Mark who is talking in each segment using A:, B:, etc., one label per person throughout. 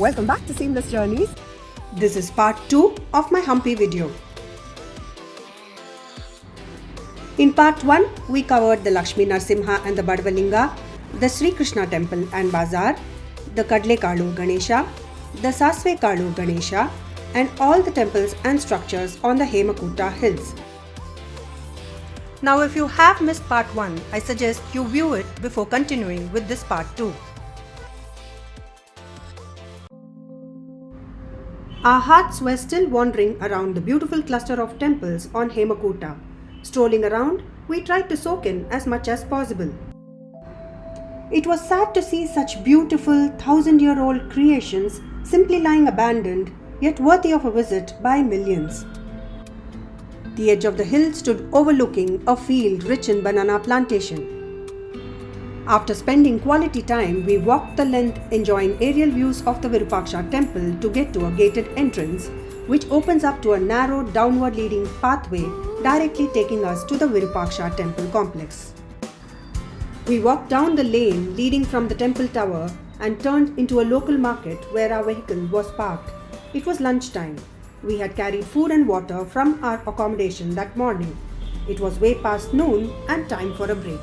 A: Welcome back to Seamless Journeys.
B: This is part 2 of my Hampi video. In part 1, we covered the Lakshmi Narsimha and the Badavalinga, the Sri Krishna temple and bazaar, the Kadle Kalu Ganesha, the Sasve Kalu Ganesha, and all the temples and structures on the Hemakuta hills. Now if you have missed part 1, I suggest you view it before continuing with this part 2. Our hearts were still wandering around the beautiful cluster of temples on Hemakuta. Strolling around, we tried to soak in as much as possible. It was sad to see such beautiful 1000-year-old creations simply lying abandoned, yet worthy of a visit by millions. The edge of the hill stood overlooking a field rich in banana plantation. After spending quality time, we walked the length enjoying aerial views of the VIRUPAKSHA temple to get to a gated entrance, which opens up to a narrow downward leading pathway directly taking us to the VIRUPAKSHA temple complex. We walked down the lane leading from the temple tower and turned into a local market where our vehicle was parked. It was lunchtime. We had carried food and water from our accommodation that morning. It was way past noon and time for a break.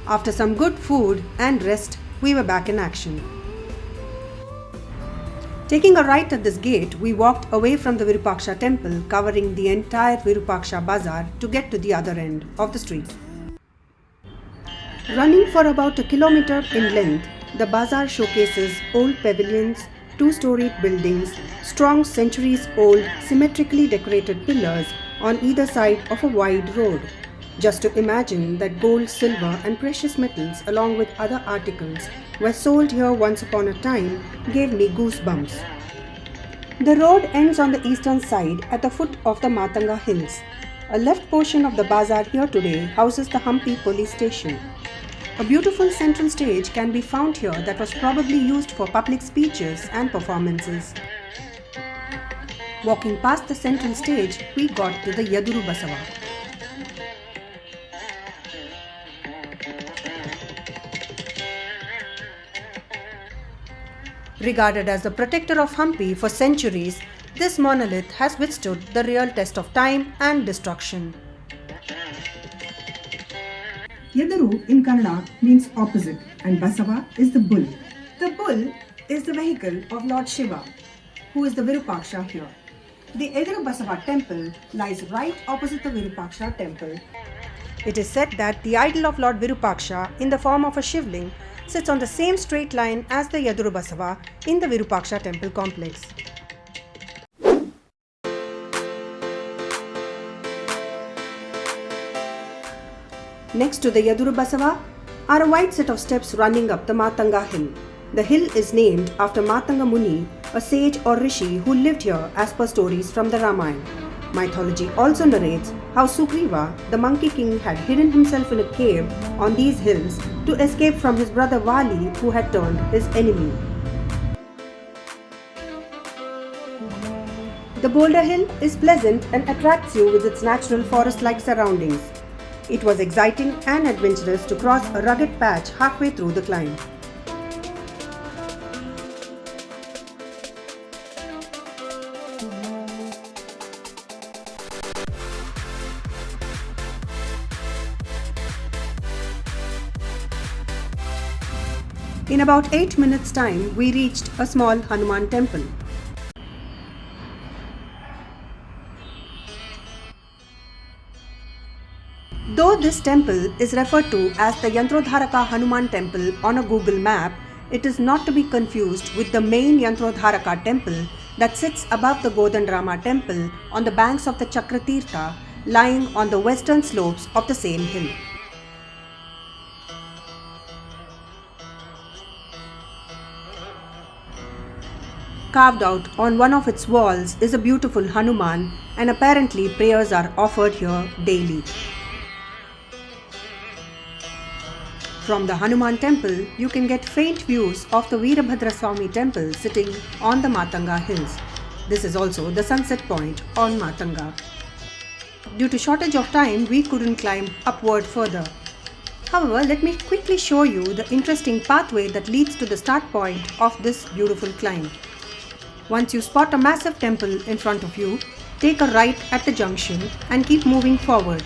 B: After some good food and rest, we were back in action. Taking a right at this gate, we walked away from the VIRUPAKSHA temple, covering the entire VIRUPAKSHA bazaar to get to the other end of the street. Running for about a kilometer in length, the bazaar showcases old pavilions, two-storied buildings, strong centuries-old symmetrically decorated pillars on either side of a wide road. Just to imagine that gold, silver and precious metals along with other articles were sold here once upon a time gave me goosebumps. The road ends on the eastern side at the foot of the Matanga hills. A left portion of the bazaar here today houses the Hampi police station. A beautiful central stage can be found here that was probably used for public speeches and performances. Walking past the central stage, we got to the Yaduru Basava. Regarded as the protector of Hampi for centuries, this monolith has withstood the real test of time and destruction.
A: Yaduru in Kannada means opposite and Basava is the bull. The bull is the vehicle of Lord Shiva, who is the Virupaksha here. The Yaduru Basava temple lies right opposite the Virupaksha temple.
B: It is said that the idol of Lord Virupaksha in the form of a shivling sits on the same straight line as the Yaduru Basava in the Virupaksha temple complex. Next to the Yaduru Basava are a wide set of steps running up the Matanga hill. The hill is named after Matanga Muni, a sage or rishi who lived here as per stories from the Ramayana. Mythology also narrates how Sugriva, the monkey king, had hidden himself in a cave on these hills to escape from his brother Vali, who had turned his enemy. The boulder hill is pleasant and attracts you with its natural forest-like surroundings. It was exciting and adventurous to cross a rugged patch halfway through the climb. In about 8 minutes' time, we reached a small Hanuman temple. Though this temple is referred to as the Yantrodharaka Hanuman temple on a Google map, it is not to be confused with the main Yantrodharaka temple that sits above the Godandarama temple on the banks of the Chakratirtha, lying on the western slopes of the same hill. Carved out on one of its walls is a beautiful Hanuman, and apparently prayers are offered here daily. From the Hanuman temple, you can get faint views of the Veerabhadraswamy temple sitting on the Matanga hills. This is also the sunset point on Matanga. Due to shortage of time, we couldn't climb upward further. However, let me quickly show you the interesting pathway that leads to the start point of this beautiful climb. Once you spot a massive temple in front of you, take a right at the junction and keep moving forward.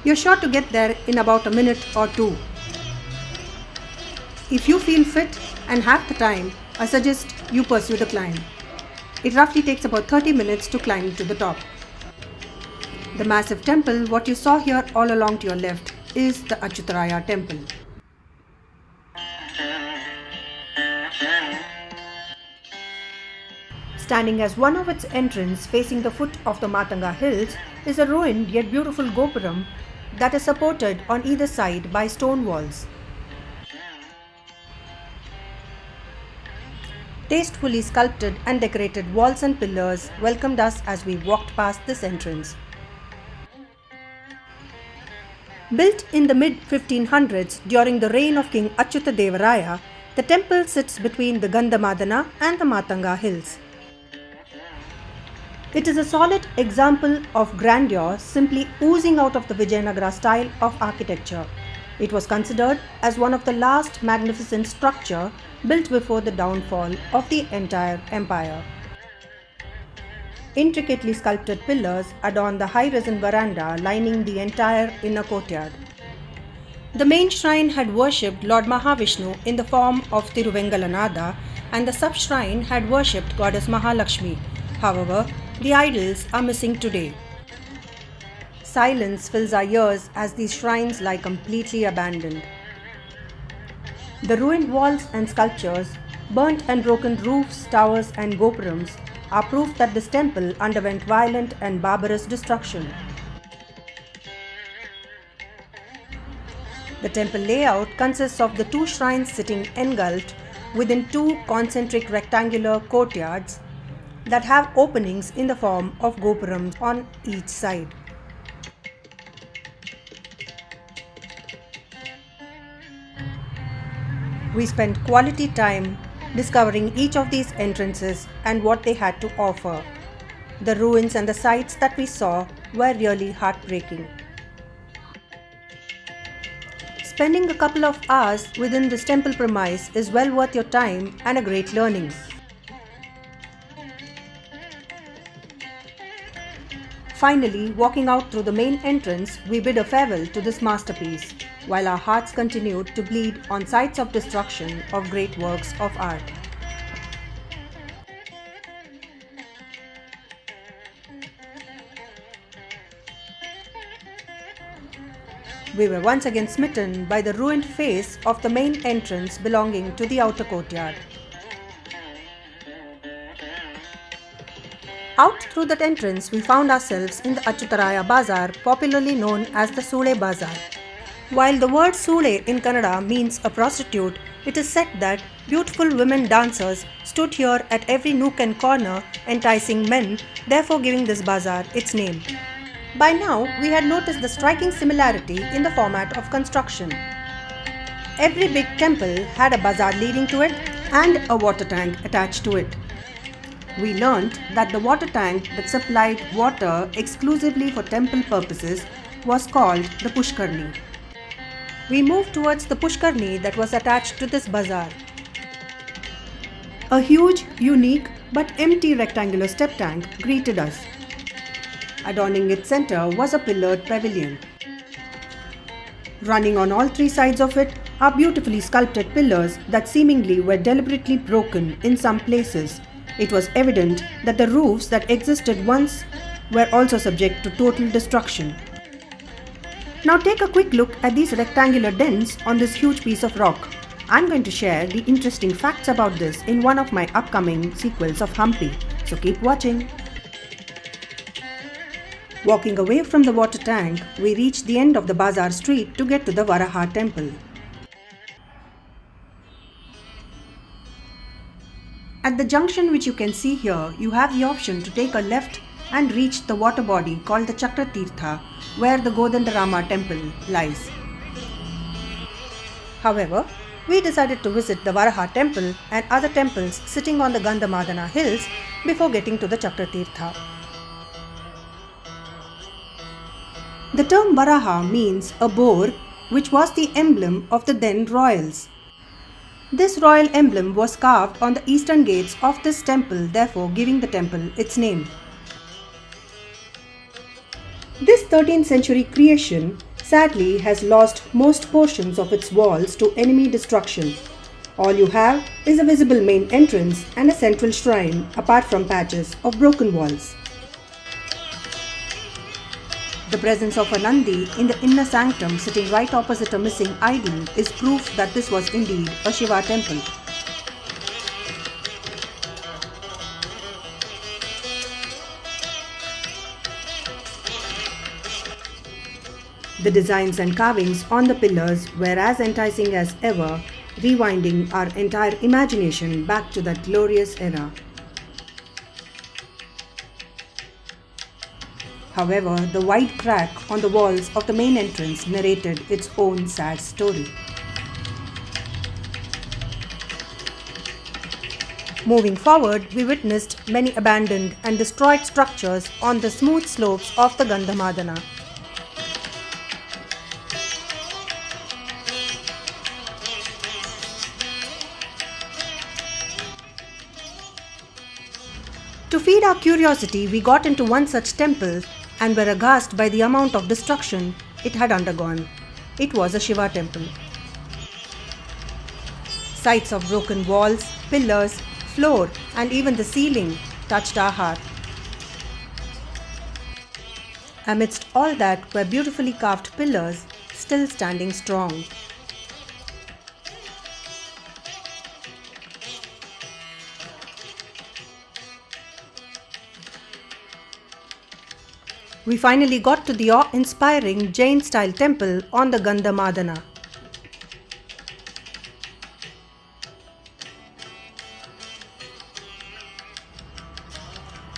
B: You're sure to get there in about a minute or two. If you feel fit and have the time, I suggest you pursue the climb. It roughly takes about 30 minutes to climb to the top. The massive temple, what you saw here all along to your left, is the Achyutaraya temple. Standing as one of its entrance facing the foot of the Matanga hills is a ruined yet beautiful gopuram that is supported on either side by stone walls. Tastefully sculpted and decorated walls and pillars welcomed us as we walked past this entrance. Built in the mid-1500s during the reign of King Achyuta Devaraya, the temple sits between the Gandhamadana and the Matanga hills. It is a solid example of grandeur simply oozing out of the Vijayanagara style of architecture. It was considered as one of the last magnificent structure built before the downfall of the entire empire. Intricately sculpted pillars adorn the high-risen veranda lining the entire inner courtyard. The main shrine had worshipped Lord Mahavishnu in the form of Tiruvengalanada, and the sub-shrine had worshipped Goddess Mahalakshmi. However, the idols are missing today. Silence fills our ears as these shrines lie completely abandoned. The ruined walls and sculptures, burnt and broken roofs, towers and gopurams are proof that this temple underwent violent and barbarous destruction. The temple layout consists of the two shrines sitting engulfed within two concentric rectangular courtyards that have openings in the form of gopurams on each side. We spent quality time discovering each of these entrances and what they had to offer. The ruins and the sights that we saw were really heartbreaking. Spending a couple of hours within this temple premise is well worth your time and a great learning. Finally, walking out through the main entrance, we bid a farewell to this masterpiece, while our hearts continued to bleed on sites of destruction of great works of art. We were once again smitten by the ruined face of the main entrance belonging to the outer courtyard. Out through that entrance, we found ourselves in the Achyutaraya Bazaar, popularly known as the Sule Bazaar. While the word Sule in Kannada means a prostitute, it is said that beautiful women dancers stood here at every nook and corner, enticing men, therefore giving this bazaar its name. By now, we had noticed the striking similarity in the format of construction. Every big temple had a bazaar leading to it and a water tank attached to it. We learnt that the water tank that supplied water exclusively for temple purposes was called the Pushkarni. We moved towards the Pushkarni that was attached to this bazaar. A huge, unique but empty rectangular step tank greeted us. Adorning its center was a pillared pavilion. Running on all three sides of it are beautifully sculpted pillars that seemingly were deliberately broken in some places. It was evident that the roofs that existed once were also subject to total destruction. Now take a quick look at these rectangular dents on this huge piece of rock. I'm going to share the interesting facts about this in one of my upcoming sequels of Hampi, so keep watching. Walking away from the water tank, we reached the end of the Bazaar street to get to the Varaha temple. At the junction which you can see here, you have the option to take a left and reach the water body called the Chakra Tirtha, where the Godandarama temple lies. However, we decided to visit the Varaha temple and other temples sitting on the Gandhamadana hills before getting to the Chakra Tirtha. The term Varaha means a boar which was the emblem of the then royals. This royal emblem was carved on the eastern gates of this temple, therefore giving the temple its name. This 13th century creation sadly has lost most portions of its walls to enemy destruction. All you have is a visible main entrance and a central shrine apart from patches of broken walls. The presence of a Nandi in the inner sanctum sitting right opposite a missing idol is proof that this was indeed a Shiva temple. The designs and carvings on the pillars were as enticing as ever, rewinding our entire imagination back to that glorious era. However, the wide crack on the walls of the main entrance narrated its own sad story. Moving forward, we witnessed many abandoned and destroyed structures on the smooth slopes of the Gandhamadana. To feed our curiosity, we got into one such temple and were aghast by the amount of destruction it had undergone. It was a Shiva temple. Sights of broken walls, pillars, floor, and even the ceiling touched our heart. Amidst all that were beautifully carved pillars, still standing strong. We finally got to the awe-inspiring Jain-style temple on the Gandhamadana.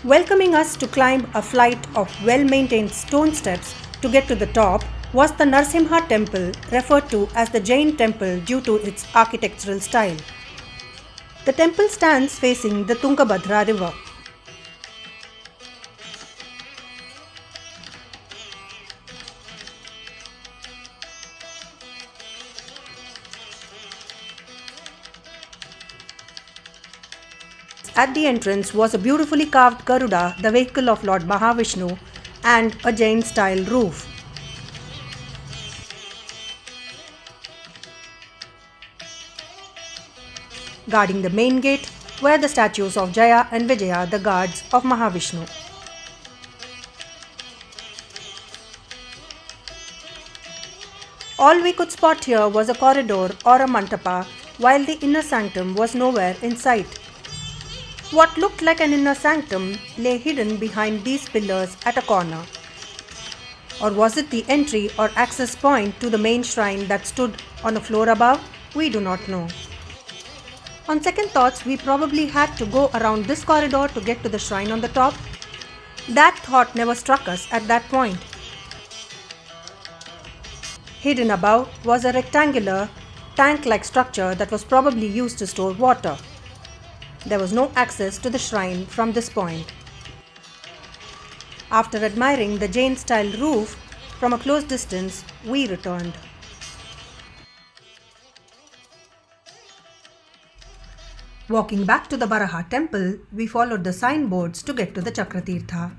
B: Welcoming us to climb a flight of well-maintained stone steps to get to the top was the Narasimha temple, referred to as the Jain temple due to its architectural style. The temple stands facing the Tungabhadra river. At the entrance was a beautifully carved Garuda, the vehicle of Lord Mahavishnu, and a Jain-style roof. Guarding the main gate were the statues of Jaya and Vijaya, the guards of Mahavishnu. All we could spot here was a corridor or a mantapa, while the inner sanctum was nowhere in sight. What looked like an inner sanctum lay hidden behind these pillars at a corner. Or was it the entry or access point to the main shrine that stood on a floor above? We do not know. On second thoughts, we probably had to go around this corridor to get to the shrine on the top. That thought never struck us at that point. Hidden above was a rectangular, tank-like structure that was probably used to store water. There was no access to the shrine from this point. After admiring the Jain-style roof from a close distance, we returned. Walking back to the Varaha temple, we followed the signboards to get to the Chakratirtha.